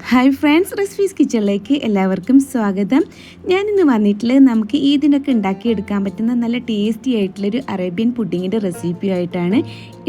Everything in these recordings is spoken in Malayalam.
ഹായ് ഫ്രണ്ട്സ്, റെസിപ്പീസ് കിച്ചണിലേക്ക് എല്ലാവർക്കും സ്വാഗതം. ഞാനിന്ന് വന്നിട്ടുള്ളത് നമുക്ക് ഈദിനൊക്കെ ഉണ്ടാക്കിയെടുക്കാൻ പറ്റുന്ന നല്ല ടേസ്റ്റി ആയിട്ടുള്ളൊരു അറേബ്യൻ പുഡിങ്ങിൻ്റെ റെസിപ്പിയായിട്ടാണ്.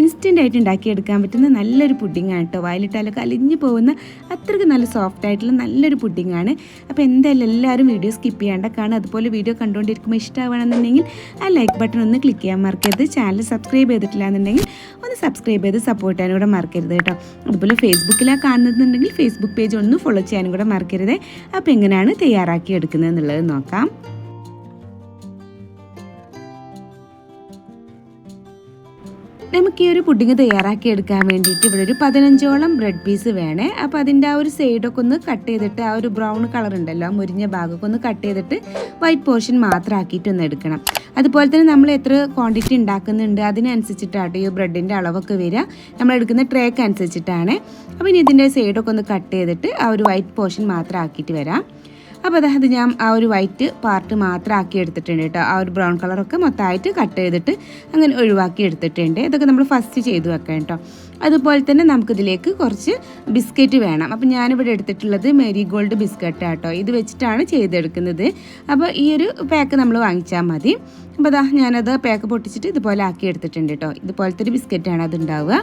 ഇൻസ്റ്റൻ്റായിട്ട് ഉണ്ടാക്കിയെടുക്കാൻ പറ്റുന്ന നല്ലൊരു പുഡിങ്ങാണ് കേട്ടോ. വായിലിട്ടാലൊക്കെ അലിഞ്ഞു പോകുന്ന അത്രയ്ക്ക് നല്ല സോഫ്റ്റ് ആയിട്ടുള്ള നല്ലൊരു പുഡിങ്ങാണ്. അപ്പോൾ എന്തായാലും എല്ലാവരും വീഡിയോ സ്കിപ്പ് ചെയ്യാണ്ട കാണുക. അതുപോലെ വീഡിയോ കണ്ടുകൊണ്ടിരിക്കുമ്പോൾ ഇഷ്ടമാണെന്നുണ്ടെങ്കിൽ ആ ലൈക്ക് ബട്ടൺ ഒന്ന് ക്ലിക്ക് ചെയ്യാൻ മറക്കരുത്. ചാനൽ സബ്സ്ക്രൈബ് ചെയ്തിട്ടില്ല എന്നുണ്ടെങ്കിൽ ഒന്ന് സബ്സ്ക്രൈബ് ചെയ്ത് സപ്പോർട്ട് ചെയ്യാനും കൂടെ മറക്കരുത് കേട്ടോ. അതുപോലെ ഫേസ്ബുക്കിലാണ് കാണുന്നതെന്നുണ്ടെങ്കിൽ ഫേസ്ബുക്ക് പേജ് ഒന്ന് ഫോളോ ചെയ്യാനും കൂടെ മറക്കരുത്. അപ്പോൾ എങ്ങനെയാണ് തയ്യാറാക്കി എടുക്കുന്നത് എന്നുള്ളത് നോക്കാം. നമുക്ക് ഈ ഒരു പുഡിങ് തയ്യാറാക്കി എടുക്കാൻ വേണ്ടിയിട്ട് ഇവിടെ ഒരു 15ഓളം ബ്രെഡ് പീസ് വേണേ. അപ്പോൾ അതിൻ്റെ ആ ഒരു സൈഡൊക്കെ ഒന്ന് കട്ട് ചെയ്തിട്ട് ആ ഒരു ബ്രൗൺ കളർ ഉണ്ടല്ലോ, ആ മുരിഞ്ഞ ഭാഗമൊക്കെ ഒന്ന് കട്ട് ചെയ്തിട്ട് വൈറ്റ് പോർഷൻ മാത്രം ആക്കിയിട്ട് ഒന്ന് എടുക്കണം. അതുപോലെ തന്നെ നമ്മൾ എത്ര ക്വാണ്ടിറ്റി ഉണ്ടാക്കുന്നുണ്ട് അതിനനുസരിച്ചിട്ടാണ് ഈ ബ്രെഡിൻ്റെ അളവൊക്കെ വരിക. നമ്മൾ എടുക്കുന്ന ട്രേക്ക് അനുസരിച്ചിട്ടാണ്. അപ്പോൾ ഇനി ഇതിൻ്റെ സൈഡൊക്കെ ഒന്ന് കട്ട് ചെയ്തിട്ട് ആ ഒരു വൈറ്റ് പോർഷൻ മാത്രം ആക്കിയിട്ട് വരാം. അപ്പോൾ അതായത് ഞാൻ ആ ഒരു വൈറ്റ് പാർട്ട് മാത്രം ആക്കി എടുത്തിട്ടുണ്ട് കേട്ടോ. ആ ഒരു ബ്രൗൺ കളറൊക്കെ മൊത്തമായിട്ട് കട്ട് ചെയ്തിട്ട് അങ്ങനെ ഒഴിവാക്കി എടുത്തിട്ടുണ്ട്. ഇതൊക്കെ നമ്മൾ ഫസ്റ്റ് ചെയ്ത് വെക്കാം കേട്ടോ. അതുപോലെ തന്നെ നമുക്കിതിലേക്ക് കുറച്ച് ബിസ്ക്കറ്റ് വേണം. അപ്പോൾ ഞാനിവിടെ എടുത്തിട്ടുള്ളത് മേരി ഗോൾഡ് ബിസ്ക്കറ്റ് കേട്ടോ. ഇത് വെച്ചിട്ടാണ് ചെയ്തെടുക്കുന്നത്. അപ്പോൾ ഈ ഒരു പാക്ക് നമ്മൾ വാങ്ങിച്ചാൽ മതി. അപ്പോൾ അതാ ഞാനത് പാക്ക് പൊട്ടിച്ചിട്ട് ഇതുപോലെ ആക്കി എടുത്തിട്ടുണ്ട് കേട്ടോ. ഇതുപോലത്തെ ഒരു ബിസ്ക്കറ്റാണ് അത് ഉണ്ടാവുക.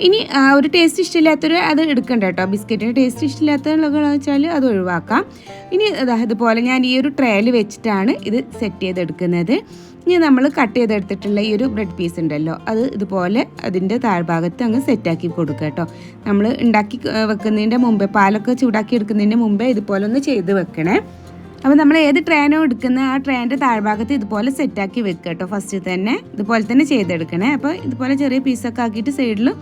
ഇനി ഒരു ടേസ്റ്റ് ഇഷ്ടമില്ലാത്തൊരു അത് എടുക്കണ്ട കേട്ടോ. ബിസ്ക്കറ്റിന് ടേസ്റ്റ് ഇഷ്ടമില്ലാത്തതെന്ന് വെച്ചാൽ അത് ഒഴിവാക്കാം. ഇനി ഇതുപോലെ ഞാൻ ഈ ഒരു ട്രേയിൽ വെച്ചിട്ടാണ് ഇത് സെറ്റ് ചെയ്തെടുക്കുന്നത്. ഇനി നമ്മൾ കട്ട് ചെയ്തെടുത്തിട്ടുള്ള ഈ ഒരു ബ്രെഡ് പീസ് ഉണ്ടല്ലോ, അത് ഇതുപോലെ അതിൻ്റെ താഴ്ഭാഗത്ത് അങ്ങ് സെറ്റാക്കി കൊടുക്കുക കേട്ടോ. നമ്മൾ ഉണ്ടാക്കി വെക്കുന്നതിൻ്റെ മുമ്പേ, പാലൊക്കെ ചൂടാക്കി എടുക്കുന്നതിൻ്റെ മുമ്പേ ഇതുപോലെ ഒന്ന് ചെയ്ത് വെക്കണേ. അപ്പോൾ നമ്മൾ ഏത് ട്രെയിനോ എടുക്കുന്ന ആ ട്രെയിനിൻ്റെ താഴ്ഭാഗത്ത് ഇതുപോലെ സെറ്റാക്കി വെക്കുക കേട്ടോ. ഫസ്റ്റ് തന്നെ ഇതുപോലെ തന്നെ ചെയ്തെടുക്കണേ. അപ്പോൾ ഇതുപോലെ ചെറിയ പീസൊക്കെ ആക്കിയിട്ട് സൈഡിലും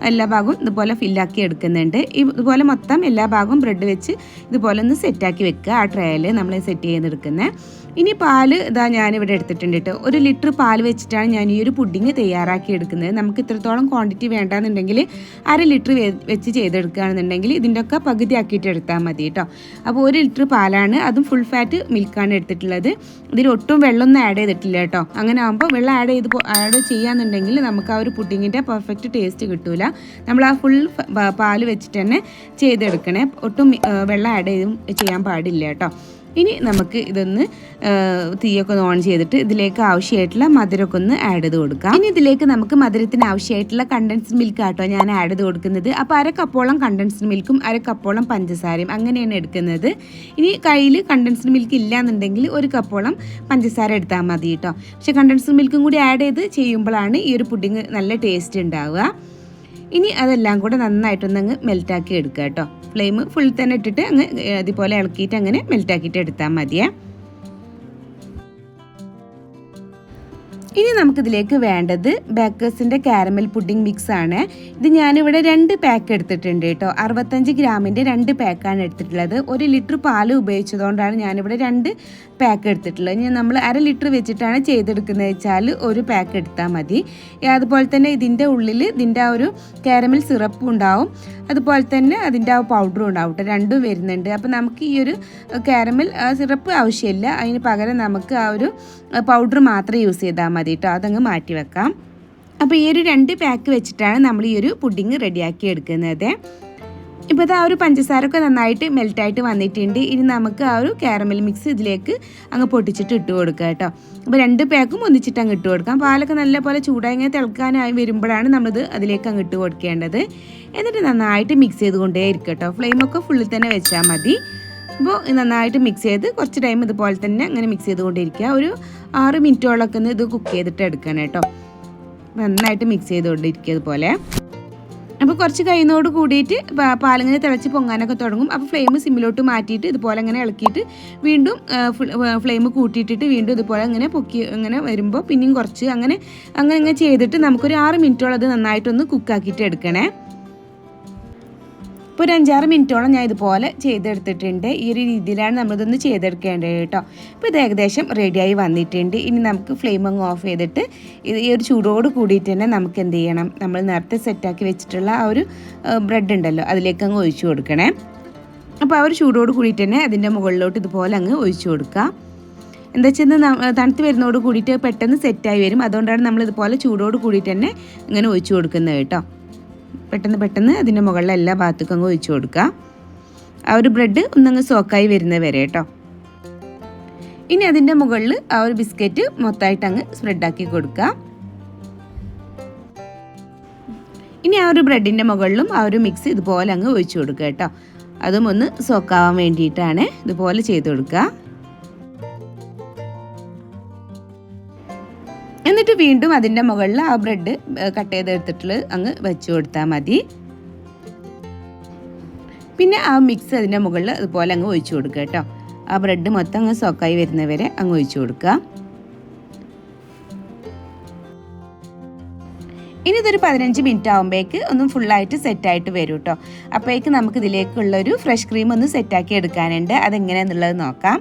എല്ലാ ഭാഗവും ഇതുപോലെ ഫില്ലാക്കി എടുക്കുന്നുണ്ട്. ഇതുപോലെ മൊത്തം എല്ലാ ഭാഗവും ബ്രെഡ് വെച്ച് ഇതുപോലെ ഒന്ന് സെറ്റാക്കി വെക്കുക ആ ട്രേയിൽ നമ്മൾ സെറ്റ് ചെയ്തെടുക്കുന്നത്. ഇനി പാല് ഇതാ ഞാനിവിടെ എടുത്തിട്ടുണ്ട് കേട്ടോ. 1 ലിറ്റർ പാൽ വെച്ചിട്ടാണ് ഞാൻ ഈ ഒരു പുഡിങ് തയ്യാറാക്കി എടുക്കുന്നത്. നമുക്ക് ഇത്രത്തോളം ക്വാണ്ടിറ്റി വേണ്ടാന്നുണ്ടെങ്കിൽ 1/2 ലിറ്റർ വെച്ച് ചെയ്തെടുക്കുകയാണെന്നുണ്ടെങ്കിൽ ഇതിൻ്റെ ഒക്കെ പകുതി ആക്കിയിട്ട് എടുത്താൽ മതി കേട്ടോ. അപ്പോൾ 1 ലിറ്റർ പാലാണ്, അതും ഫുൾ ഫാറ്റ് മിൽക്കാണ് എടുത്തിട്ടുള്ളത്. ഇതിലൊട്ടും വെള്ളമൊന്നും ആഡ് ചെയ്തിട്ടില്ല കേട്ടോ. അങ്ങനെ ആകുമ്പോൾ വെള്ളം ആഡ് ചെയ്യാന്നുണ്ടെങ്കിൽ നമുക്ക് ആ ഒരു പുഡിങ്ങിൻ്റെ പെർഫെക്റ്റ് ടേസ്റ്റ് കിട്ടില്ല. നമ്മൾ ആ ഫുൾ പാൽ വെച്ചിട്ട് തന്നെ ചെയ്തെടുക്കണേ. ഒട്ടും വെള്ളം ആഡ് ചെയ്യാൻ പാടില്ല കേട്ടോ. ഇനി നമുക്ക് ഇതൊന്ന് തീയൊക്കെ ഒന്ന് ഓൺ ചെയ്തിട്ട് ഇതിലേക്ക് ആവശ്യമായിട്ടുള്ള മധുരമൊക്കെ ഒന്ന് ആഡ് ചെയ്ത് കൊടുക്കാം. ഇനി ഇതിലേക്ക് നമുക്ക് മധുരത്തിന് ആവശ്യമായിട്ടുള്ള കണ്ടൻസ്ഡ് മിൽക്ക് ആട്ടോ ഞാൻ ആഡ് ചെയ്ത് കൊടുക്കുന്നത്. അപ്പോൾ 1 കപ്പോളം കണ്ടൻസ്ഡ് മിൽക്കും 1 കപ്പോളം പഞ്ചസാരയും അങ്ങനെയാണ് എടുക്കുന്നത്. ഇനി കയ്യിൽ കണ്ടൻസ്ഡ് മിൽക്ക് ഇല്ല എന്നുണ്ടെങ്കിൽ 1 കപ്പോളം പഞ്ചസാര എടുത്താൽ മതി കേട്ടോ. പക്ഷേ കണ്ടൻസ്ഡ് മിൽക്കും കൂടി ആഡ് ചെയ്ത് ചെയ്യുമ്പോഴാണ് ഈ ഒരു പുഡിങ് നല്ല ടേസ്റ്റ് ഉണ്ടാവുക. ഇനി അതെല്ലാം കൂടെ നന്നായിട്ടൊന്നങ്ങ് മെൽറ്റാക്കി എടുക്കുക കേട്ടോ. ഫ്ലെയിം ഫുൾ തന്നെ ഇട്ടിട്ട് അങ്ങ് ഇതുപോലെ ഇളക്കിയിട്ട് അങ്ങനെ മെൽറ്റാക്കിയിട്ട് എടുത്താൽ മതിയേ. ഇനി നമുക്കിതിലേക്ക് വേണ്ടത് ബേക്കേഴ്സിൻ്റെ കാരമൽ പുഡിംഗ് മിക്സ് ആണ്. ഇത് ഞാനിവിടെ 2 പാക്ക് എടുത്തിട്ടുണ്ട് കേട്ടോ. 65 ഗ്രാമിൻ്റെ 2 പാക്കാണ് എടുത്തിട്ടുള്ളത്. 1 ലിറ്റർ പാൽ ഉപയോഗിച്ചതുകൊണ്ടാണ് ഞാനിവിടെ 2 പാക്ക് എടുത്തിട്ടുള്ളത്. ഇനി നമ്മൾ 1/2 ലിറ്റർ വെച്ചിട്ടാണ് ചെയ്തെടുക്കുന്നത് വെച്ചാൽ 1 പാക്ക് എടുത്താൽ മതി. അതുപോലെ തന്നെ ഇതിൻ്റെ ഉള്ളിൽ ഇതിൻ്റെ ആ ഒരു കാരമൽ സിറപ്പും ഉണ്ടാവും, അതുപോലെ തന്നെ അതിൻ്റെ ആ പൗഡറും ഉണ്ടാവും കേട്ടോ. രണ്ടും വരുന്നുണ്ട്. അപ്പോൾ നമുക്ക് ഈ ഒരു കാരമൽ സിറപ്പ് ആവശ്യമില്ല. അതിന് പകരം നമുക്ക് ആ ഒരു പൗഡർ മാത്രം യൂസ് ചെയ്താൽ മതി കേട്ടോ. അതങ്ങ് മാറ്റി വെക്കാം. അപ്പോൾ ഈ ഒരു 2 പാക്ക് വെച്ചിട്ടാണ് നമ്മൾ ഈ ഒരു പുഡിങ് റെഡിയാക്കി എടുക്കുന്നത്. ഇപ്പോൾ ഇത് ആ ഒരു പഞ്ചസാരൊക്കെ നന്നായിട്ട് മെൽറ്റായിട്ട് വന്നിട്ടുണ്ട്. ഇനി നമുക്ക് ആ ഒരു കാരമൽ മിക്സ് ഇതിലേക്ക് അങ്ങ് പൊട്ടിച്ചിട്ട് ഇട്ട് കൊടുക്കുക കേട്ടോ. അപ്പോൾ 2 പാക്കും ഒന്നിച്ചിട്ട് അങ്ങ് ഇട്ട് കൊടുക്കാം. പാലൊക്കെ നല്ലപോലെ ചൂടായി ഇങ്ങനെ തിളക്കാനായി വരുമ്പോഴാണ് നമ്മളിത് അതിലേക്ക് അങ്ങ് ഇട്ട് കൊടുക്കേണ്ടത്. എന്നിട്ട് നന്നായിട്ട് മിക്സ് ചെയ്തുകൊണ്ടേ ഇരിക്കുക കേട്ടോ. ഫ്ലെയിമൊക്കെ ഫുള്ളിൽ തന്നെ വെച്ചാൽ മതി. അപ്പോൾ നന്നായിട്ട് മിക്സ് ചെയ്ത് കുറച്ച് ടൈം ഇതുപോലെ തന്നെ അങ്ങനെ മിക്സ് ചെയ്തുകൊണ്ടിരിക്കുക. ഒരു 6 മിനിറ്റോളൊക്കെ ഒന്ന് ഇത് കുക്ക് ചെയ്തിട്ട് എടുക്കണം കേട്ടോ. നന്നായിട്ട് മിക്സ് ചെയ്തുകൊണ്ടിരിക്കുക ഇതുപോലെ. അപ്പോൾ കുറച്ച് കഴിയുന്നതോട് കൂടിയിട്ട് പാലിങ്ങനെ തിളച്ച് പൊങ്ങാനൊക്കെ തുടങ്ങും. അപ്പോൾ ഫ്ലെയിം സിമ്മിലോട്ട് മാറ്റിയിട്ട് ഇതുപോലെ അങ്ങനെ ഇളക്കിയിട്ട് വീണ്ടും ഫ്ലെയിം കൂട്ടിയിട്ടിട്ട് വീണ്ടും ഇതുപോലെ അങ്ങനെ പൊക്കി അങ്ങനെ വരുമ്പോൾ പിന്നെയും കുറച്ച് അങ്ങനെ ചെയ്തിട്ട് നമുക്കൊരു 6 മിനിറ്റോളം അത് നന്നായിട്ടൊന്ന് കുക്കാക്കിയിട്ട് എടുക്കണേ. ഇപ്പോൾ ഒരു 5-6 മിനിറ്റോളം ഞാൻ ഇതുപോലെ ചെയ്തെടുത്തിട്ടുണ്ട്. ഈ ഒരു രീതിയിലാണ് നമ്മളിതൊന്ന് ചെയ്തെടുക്കേണ്ടത് കേട്ടോ. ഇപ്പോൾ ഇത് ഏകദേശം റെഡിയായി വന്നിട്ടുണ്ട്. ഇനി നമുക്ക് ഫ്ലെയിം അങ്ങ് ഓഫ് ചെയ്തിട്ട് ഈ ഒരു ചൂടോട് കൂടിയിട്ട് തന്നെ നമുക്ക് എന്ത് ചെയ്യണം, നമ്മൾ നേരത്തെ സെറ്റാക്കി വെച്ചിട്ടുള്ള ആ ഒരു ബ്രെഡ് ഉണ്ടല്ലോ അതിലേക്ക് അങ്ങ് ഒഴിച്ചു കൊടുക്കണേ. അപ്പോൾ ആ ഒരു ചൂടോട് കൂടിയിട്ട് തന്നെ അതിൻ്റെ മുകളിലോട്ട് ഇതുപോലെ അങ്ങ് ഒഴിച്ചു കൊടുക്കുക. എന്താ വെച്ചാൽ തണുത്ത് വരുന്നതോട് കൂടിയിട്ട് പെട്ടെന്ന് സെറ്റായി വരും. അതുകൊണ്ടാണ് നമ്മളിതുപോലെ ചൂടോട് കൂടിയിട്ട് തന്നെ ഇങ്ങനെ ഒഴിച്ചു കൊടുക്കുന്നത് കേട്ടോ. പെട്ടെന്ന് അതിൻ്റെ മുകളിൽ എല്ലാ ഭാഗത്തേക്കും അങ്ങ് ഒഴിച്ചു കൊടുക്കുക. ആ ഒരു ബ്രെഡ് ഒന്നങ്ങ് സോക്കായി വരുന്നത് വരെ കേട്ടോ. ഇനി അതിൻ്റെ മുകളിൽ ആ ഒരു ബിസ്ക്കറ്റ് മൊത്തമായിട്ട് അങ്ങ് സ്പ്രെഡാക്കി കൊടുക്കുക. ഇനി ആ ഒരു ബ്രെഡിൻ്റെ മുകളിലും ആ ഒരു മിക്സ് ഇതുപോലെ അങ്ങ് ഒഴിച്ചു കൊടുക്കുക കേട്ടോ. അതും ഒന്ന് സോക്കാവാൻ വേണ്ടിയിട്ടാണ് ഇതുപോലെ ചെയ്ത് കൊടുക്കുക. എന്നിട്ട് വീണ്ടും അതിൻ്റെ മുകളിൽ ആ ബ്രെഡ് കട്ട് ചെയ്തെടുത്തിട്ട് അങ്ങ് വെച്ച് കൊടുത്താൽ മതി. പിന്നെ ആ മിക്സ് അതിൻ്റെ മുകളിൽ അതുപോലെ അങ്ങ് ഒഴിച്ചു കൊടുക്കുക കേട്ടോ. ആ ബ്രെഡ് മൊത്തം അങ്ങ് സോക്കായി വരുന്നവരെ അങ്ങ് ഒഴിച്ചു കൊടുക്കുക. ഇനി ഇതൊരു 15 മിനിറ്റ് ആകുമ്പോഴേക്ക് ഒന്നും ഫുള്ളായിട്ട് സെറ്റായിട്ട് വരും കേട്ടോ. അപ്പോഴേക്ക് നമുക്ക് ഇതിലേക്കുള്ളൊരു ഫ്രഷ് ക്രീം ഒന്ന് സെറ്റാക്കി എടുക്കാനുണ്ട്. അതെങ്ങനെയാണെന്നുള്ളത് നോക്കാം.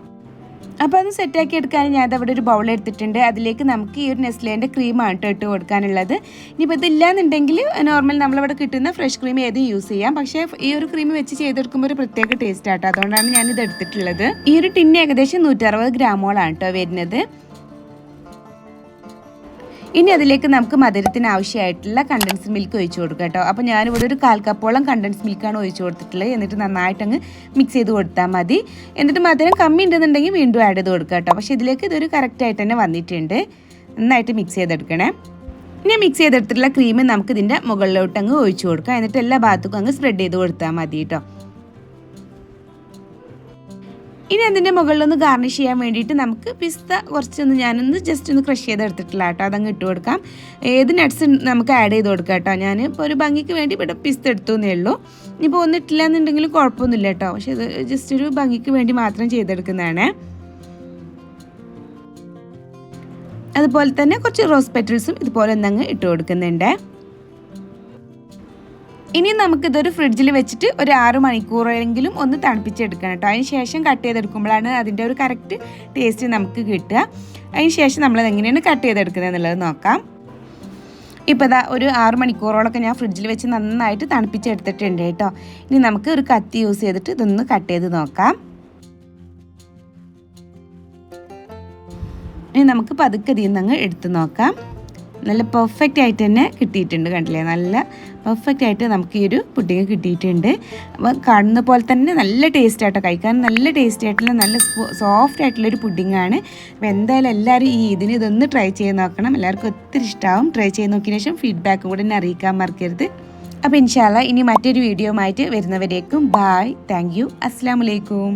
അപ്പോൾ അത് സെറ്റാക്കി എടുക്കാൻ ഞാൻ അവിടെ ഒരു ബൗൾ എടുത്തിട്ടുണ്ട്. അതിലേക്ക് നമുക്ക് ഈ ഒരു നെസ്ലേൻ്റെ ക്രീമാണ് കേട്ടോ ഇട്ട് കൊടുക്കാനുള്ളത്. ഇനിയിപ്പോൾ ഇതില്ലാന്നുണ്ടെങ്കിൽ നോർമൽ നമ്മളിവിടെ കിട്ടുന്ന ഫ്രഷ് ക്രീം ഏതും യൂസ് ചെയ്യാം. പക്ഷേ ഈ ഒരു ക്രീം വെച്ച് ചെയ്തെടുക്കുമ്പോൾ ഒരു പ്രത്യേക ടേസ്റ്റ് ആട്ടോ. അതുകൊണ്ടാണ് ഞാനിത് എടുത്തിട്ടുള്ളത്. ഈ ഒരു ടിന്ന് ഏകദേശം 160 ഗ്രാമോളാണ് കേട്ടോ വരുന്നത്. ഇനി അതിലേക്ക് നമുക്ക് മധുരത്തിന് ആവശ്യമായിട്ടുള്ള കണ്ടൻസ്ഡ് മിൽക്ക് ഒഴിച്ചു കൊടുക്കാം കേട്ടോ. അപ്പോൾ ഞാനിവിടെ ഒരു 1/4 കപ്പോളം കണ്ടൻസ്ഡ് മിൽക്കാണ് ഒഴിച്ചു കൊടുത്തിട്ടുള്ളത്. എന്നിട്ട് നന്നായിട്ടങ്ങ് മിക്സ് ചെയ്ത് കൊടുത്താൽ മതി. എന്നിട്ട് മധുരം കമ്മി ഉണ്ടെന്നുണ്ടെങ്കിൽ വീണ്ടും ആഡ് ചെയ്ത് കൊടുക്കാം കേട്ടോ. പക്ഷേ ഇതിലേക്ക് ഇതൊരു കറക്റ്റായിട്ട് തന്നെ വന്നിട്ടുണ്ട്. നന്നായിട്ട് മിക്സ് ചെയ്തെടുക്കണേ. ഇനി മിക്സ് ചെയ്തെടുത്തിട്ടുള്ള ക്രീം നമുക്ക് ഇതിൻ്റെ മുകളിലോട്ട് അങ്ങ് ഒഴിച്ചു കൊടുക്കാം. എന്നിട്ട് എല്ലാ ഭാഗത്തേക്കും അങ്ങ് സ്പ്രെഡ് ചെയ്ത് കൊടുത്താൽ മതി കേട്ടോ. ഇനി അതിൻ്റെ മുകളിലൊന്ന് ഗാർണിഷ് ചെയ്യാൻ വേണ്ടിയിട്ട് നമുക്ക് പിസ്ത ഞാനൊന്ന് ജസ്റ്റ് ഒന്ന് ക്രഷ് ചെയ്തെടുത്തിട്ടില്ല കേട്ടോ. അതങ്ങ് ഇട്ട് കൊടുക്കാം. ഏത് നട്ട്സ് നമുക്ക് ആഡ് ചെയ്ത് കൊടുക്കാം കേട്ടോ. ഞാൻ ഇപ്പോൾ ഒരു ഭംഗിക്ക് വേണ്ടി ഇവിടെ പിസ്ത എടുത്തു എന്നേ ഉള്ളൂ. ഇനിയിപ്പോൾ ഒന്നിട്ടില്ല എന്നുണ്ടെങ്കിലും കുഴപ്പമൊന്നുമില്ല കേട്ടോ. പക്ഷേ ഇത് ജസ്റ്റ് ഒരു ഭംഗിക്ക് വേണ്ടി മാത്രം ചെയ്തെടുക്കുന്നതാണ്. അതുപോലെ തന്നെ കുറച്ച് റോസ് പെറ്റൽസും ഇതുപോലെ ഒന്നങ്ങ് ഇട്ട് കൊടുക്കുന്നുണ്ട്. ഇനി നമുക്കിതൊരു ഫ്രിഡ്ജിൽ വെച്ചിട്ട് ഒരു 6 മണിക്കൂറെങ്കിലും ഒന്ന് തണുപ്പിച്ചെടുക്കണം കേട്ടോ. അതിന് ശേഷം കട്ട് ചെയ്തെടുക്കുമ്പോഴാണ് അതിൻ്റെ ഒരു കറക്റ്റ് ടേസ്റ്റ് നമുക്ക് കിട്ടുക. അതിന് ശേഷം നമ്മളത് എങ്ങനെയാണ് കട്ട് ചെയ്തെടുക്കുന്നത് എന്നുള്ളത് നോക്കാം. ഇപ്പോൾ ഇതാ ഒരു 6 മണിക്കൂറോളൊക്കെ ഞാൻ ഫ്രിഡ്ജിൽ വെച്ച് നന്നായിട്ട് തണുപ്പിച്ചെടുത്തിട്ടുണ്ട് കേട്ടോ. ഇനി നമുക്ക് ഒരു കത്തി യൂസ് ചെയ്തിട്ട് ഇതൊന്ന് കട്ട് ചെയ്ത് നോക്കാം. ഇനി നമുക്ക് പതുക്കെ ഇതിൽ നിന്ന് എടുത്ത് നോക്കാം. നല്ല പെർഫെക്റ്റ് ആയിട്ട് തന്നെ കിട്ടിയിട്ടുണ്ട്. കണ്ടില്ലേ, നല്ല പെർഫെക്റ്റ് ആയിട്ട് നമുക്ക് ഈ ഒരു പുഡിങ് കിട്ടിയിട്ടുണ്ട്. അപ്പോൾ കാണുന്ന പോലെ തന്നെ നല്ല ടേസ്റ്റ് ആയിട്ടോ, കഴിക്കാൻ നല്ല ടേസ്റ്റ് ആയിട്ടുള്ള നല്ല സോഫ്റ്റ് ആയിട്ടുള്ളൊരു പുഡിങ്ങാണ്. അപ്പോൾ എന്തായാലും എല്ലാവരും ഇതൊന്ന് ട്രൈ ചെയ്ത് നോക്കണം. എല്ലാവർക്കും ഒത്തിരി ഇഷ്ടമാവും. ട്രൈ ചെയ്ത് നോക്കിയതിന് ശേഷം ഫീഡ്ബാക്കും കൂടെ എന്നെ അറിയിക്കാൻ മറക്കരുത്. അപ്പോൾ ഇൻഷാ അല്ലാഹ് ഇനി മറ്റൊരു വീഡിയോ ആയിട്ട് വരുന്നവരേക്കും ബായ്, താങ്ക് യു, അസ്സലാമു അലൈക്കും.